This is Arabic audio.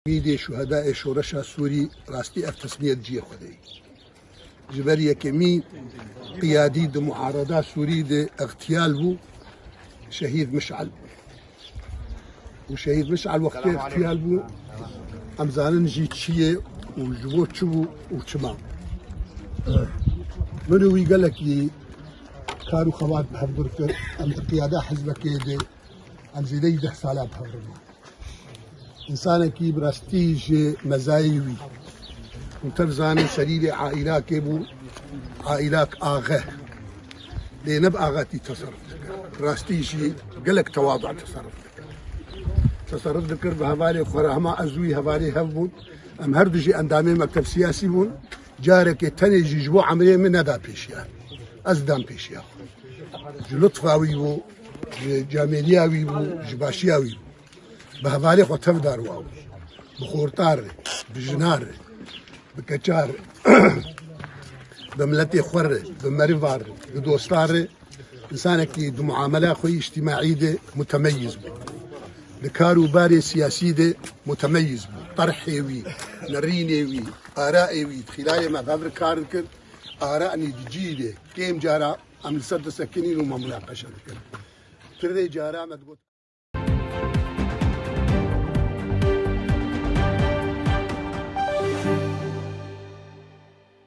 ميدي شهداء شورشها السوري راستي افتسمية جي خدي جبرية كمي قيادي دي معارضة سوري دي اغتيال بو شهيد مشعل وشهيد مشعل وقت اغتيال بو امزانن جي تشيه وجبو تشبو وشما منو يقلك لي كانوا خوات بحضرك ام قيادة حزبك دي ام زيدي 10 سالة بحضرك إنسانك برستيج مزايوي وترزان سرير عائلاك بو عائلاك آغا لنب آغاتي تصرف راستيجي قلك تواضع تصرف ذكر بهوالي خراهما أزوي هوالي هفبون أم هردجي أندامي مكتب سياسي بون جارك تنجي جبو عمري من ندا بيشيا أزدام بيشيا جلطفاوي بو جاميلياوي بو جباشياوي بو بهوالي خو تفدار واو بخورتار بجنار بكچار بملتي خور بمريفار بدوستار انسانك دي معامله خوي اجتماعي دي متميز بو لكارو باري سياسي دي متميز بو طرحيوي نرينيوي ارائيوي خلايا ما غبر كاركر ارائني جيده كيم جارا ام سد سكنين وما مناقشه كردي جارا ما